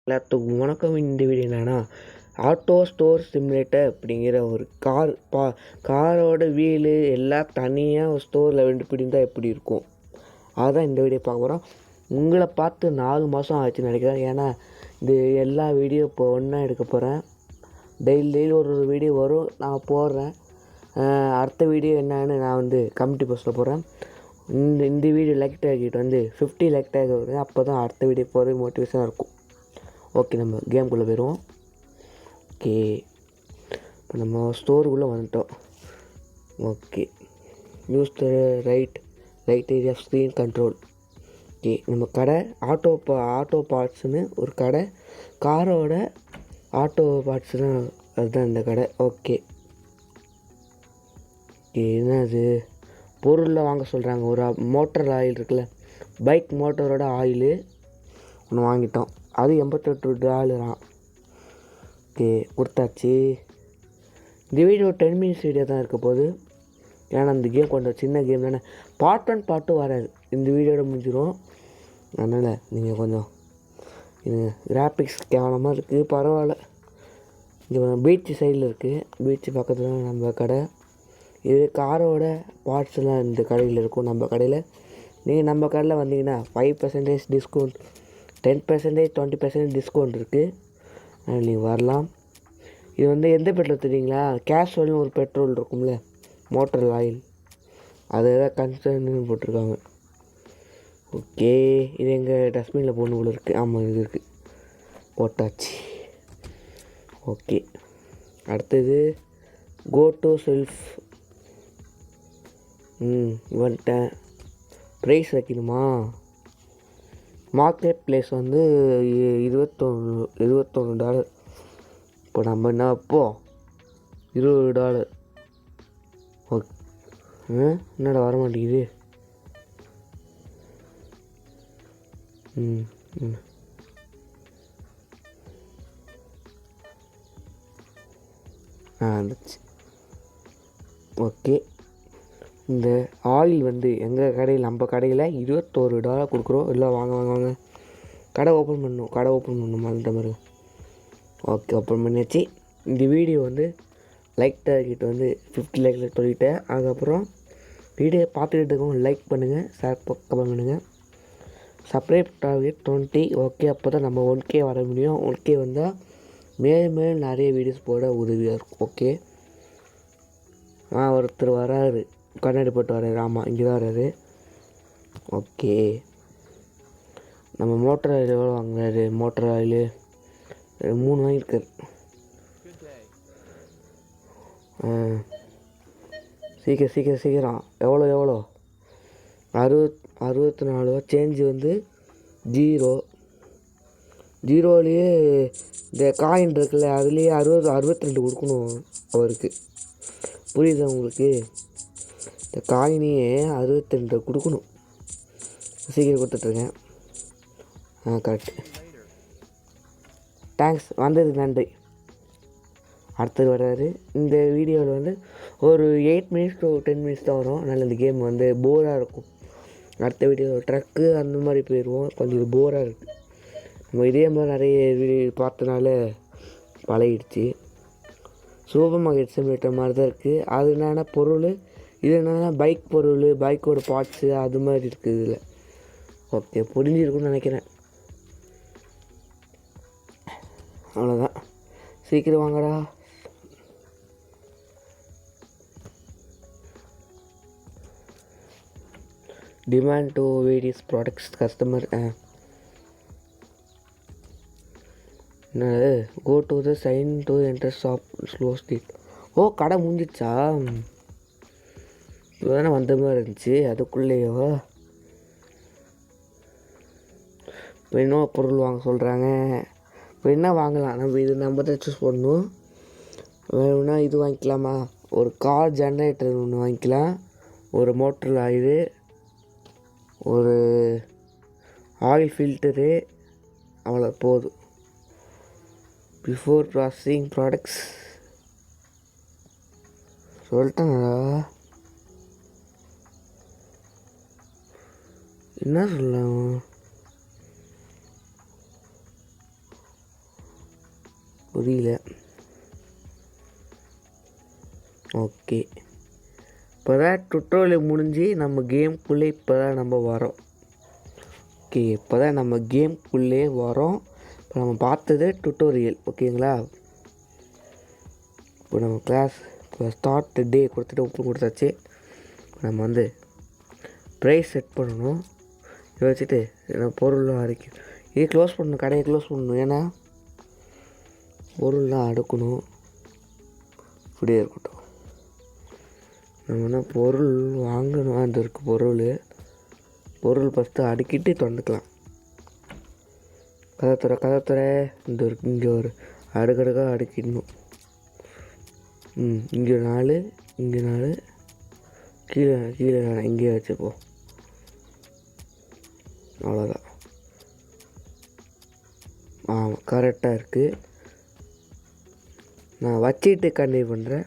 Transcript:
எல்லாத்துக்கும் வணக்கம். இந்த வீடியோ என்னன்னா ஆட்டோ ஸ்டோர் சிமுலேட்டர் அப்படிங்கிற ஒரு காரோட வீலு எல்லாம் தனியாக ஒரு ஸ்டோரில் வந்து பிடிந்தால் எப்படி இருக்கும் அதுதான் இந்த வீடியோ பார்க்க போகிறோம். உங்களை பார்த்து 4 மாதம் ஆச்சுன்னு நினைக்கிறேன். ஏன்னா இது எல்லா வீடியோ இப்போ ஒன்றா எடுக்க போகிறேன். டெய்லி ஒரு வீடியோ வரும், நான் போடுறேன். அடுத்த வீடியோ என்னன்னு நான் வந்து கமெண்ட்டி போஸ்ட்டில் போடுறேன். இந்த வீடியோ லைக் டார்கெட் வந்து 50 லைக் டார்கெட் வருது. அப்போ தான் அடுத்த வீடியோ போகிறது மோட்டிவேஷனாக இருக்கும். ஓகே, நம்ம கேம்குள்ளே போயிடுவோம். ஓகே, இப்போ நம்ம ஸ்டோருக்குள்ளே வந்துட்டோம். Okay, use the right area screen control. Okay, நம்ம கடை ஆட்டோ பார்ட்ஸுன்னு ஒரு கடை, காரோட ஆட்டோ பார்ட்ஸு தான், அதுதான் இந்த கடை. ஓகே என்ன அது பொருளில் வாங்க சொல்கிறாங்க. ஒரு மோட்டர் ஆயில் இருக்குல்ல, பைக் மோட்டரோட ஆயிலு ஒன்று வாங்கிட்டோம். அது $88. ஓகே, கொடுத்தாச்சு. இந்த வீடியோ 10 மினிட்ஸ் வீடியோ தான் இருக்க போகுது. ஏன்னா இந்த கேம் கொஞ்சம் சின்ன கேம் தானே, பார்ட் 1 பார்ட் 2 வராது, இந்த வீடியோட முடிஞ்சிடும். அதனால் நீங்கள் கொஞ்சம் இது கிராஃபிக்ஸ் கேவலமாக இருக்குது, பரவாயில்ல. இங்கே பீச்சு சைடில் இருக்குது, பீச்சு பக்கத்தில் நம்ம கடை. இது காரோட பார்ட்ஸ்லாம் இந்த கடையில் இருக்கும். நம்ம கடையில் நீங்கள் நம்ம கடையில் வந்தீங்கன்னா 5% டிஸ்கவுண்ட், 10%, 20% டிஸ்கவுண்ட் இருக்குது. நீங்கள் வரலாம். இது வந்து எந்த பெட்ரோல் தெரியுங்களா? கேஸ்ட்ரோல்னு ஒரு பெட்ரோல் இருக்கும்ல, மோட்டர் ஆயில், அதை தான் கன்சர்ன்னு போட்டிருக்காங்க. ஓகே, இது எங்கள் டஸ்ட்பினில் போடணும் போல இருக்குது. ஆமாம், இது இருக்குது, போட்டாச்சு. ஓகே, அடுத்தது கோ டு செல்ஃப். வந்துட்டேன். ப்ரைஸ் வைக்கணுமா? மார்க்கெட் ப்ளேஸ் வந்து $21. இப்போ நம்ம என்ன வைப்போம்? $20. ஓகே, என்னடா வர மாட்டேங்குது. வந்துச்சு. ஓகே, இந்த ஆயில் வந்து எங்கள் கடையில், நம்ம கடையில் $21 கொடுக்குறோம். இல்லை, வாங்க கடை ஓப்பன் பண்ணணும் அந்த மாதிரி. ஓகே, ஓப்பன் பண்ணியாச்சு. இந்த வீடியோ வந்து லைக் டார்கெட் வந்து 50 லைக்கில் சொல்லிட்டேன். அதுக்கப்புறம் வீடியோ பார்த்துக்கிட்டு இருக்கோம், லைக் பண்ணுங்கள், ஷேர் கமெண்ட் பண்ணுங்கள். Subscribe target 20. ஓகே, அப்போ தான் நம்ம 1K வர முடியும். 1K வந்தால் மேலும் நிறைய வீடியோஸ் போட உதவியாக இருக்கும். ஓகே, ஒருத்தர் வராரு, கண்ணாடி போட்டு வர்றாரு. ஆமாம், இங்கே தான் வர்றாரு. ஓகே, நம்ம மோட்டர் ஆயில் எவ்வளோ வாங்குறாரு? மோட்டர் ஆயில் 3 வாங்கியிருக்காரு. சீக்கிரம் எவ்வளோ 64. சேஞ்சு வந்து 0லேயே இந்த காயின் இருக்குல்ல, அதுலேயே 62 கொடுக்கணும் அவருக்கு. புரியுதா உங்களுக்கு? இந்த காயினையே 62 கொடுக்கணும். சீக்கிரம் கொடுத்துட்ருக்கேன். கரெக்டு. தேங்க்ஸ், வந்தது நன்றி. அடுத்தது வர்றாரு. இந்த வீடியோவில் வந்து ஒரு 8 மினிட்ஸ் to 10 மினிட்ஸ் தான் வரும். அதனால் இந்த கேம் வந்து போராக இருக்கும். அடுத்த வீடியோ ட்ரக்கு அந்த மாதிரி போயிடுவோம். கொஞ்சம் இது போராக இருக்குது. நம்ம இதே மாதிரி நிறைய வீடியோ பார்த்தனால பழகிடுச்சு. சூப்பர் மார்க்கெட் சிமுலேட்டர் மாதிரி தான் இருக்குது. அது என்னென்னா பொருள், இது என்னென்னா பைக் பொருள், பைக்கோட பார்ட்ஸு அது மாதிரி இருக்குது இதில். ஓகே, புரிஞ்சிருக்குன்னு நினைக்கிறேன். அவ்வளோதான், சீக்கிரம் வாங்கடா. Demand to various products customer. என்னது? Go to the sign to enter shop slow street. ஓ, கடை முடிஞ்சிச்சா? இப்போ தானே வந்த மாதிரி இருந்துச்சு, அதுக்குள்ளேயோ. இப்போ இன்னும் பொருள் வாங்க சொல்கிறாங்க. இப்போ என்ன வாங்கலாம்? நம்ம தான் சூஸ் பண்ணணும். வேணும்னா இது வாங்கிக்கலாமா? ஒரு கார் ஜென்ரேட்டர் ஒன்று வாங்கிக்கலாம், ஒரு மோட்டர் ஆயில், ஒரு ஆயில் ஃபில்டரு, அவ்வளோ போதும். பிஃபோர் ப்ராசஸிங் ப்ராடக்ட்ஸ் சொல்லிட்டேன்டா. என்ன சொல்லலாம்? புரியல. ஓகே, இப்போ தான் டுட்டோரியல் முடிஞ்சு நம்ம கேம்குள்ளே இப்போ தான் நம்ம வரோம். ஓகே, இப்போ தான் நம்ம கேம்குள்ளே வரோம். இப்போ நம்ம பார்த்தது டுட்டோரியல். ஓகேங்களா, இப்போ நம்ம கிளாஸ் இப்போ ஸ்டார்ட் டே கொடுத்துட்டு ஓப்பன் கொடுத்தாச்சு. இப்போ நம்ம வந்து ப்ரைஸ் செட் பண்ணணும். இதை வச்சுட்டு நம்ம பொருள்லாம் அரைக்கி இது க்ளோஸ் பண்ணணும், கடையை க்ளோஸ் பண்ணணும். ஏன்னா பொருள்லாம் அடுக்கணும். இப்படியே இருக்கட்டும். நம்ம என்ன பொருள் வாங்கணும், அந்த இருக்குது பொருள் ஃபஸ்ட்டு அடுக்கிட்டு திறந்துக்கலாம். கதத்துறை இந்த இருக்கு. இங்கே ஒரு அடுக்கடுக்காக அடுக்கிடணும். இங்கே 4, இங்கே 4, கீழே இங்கேயே வச்சுப்போம். அவ்வளோதான். ஆமாம், கரெக்டாக இருக்குது. நான் வச்சுட்டு கண்டினியூ பண்ணுறேன்.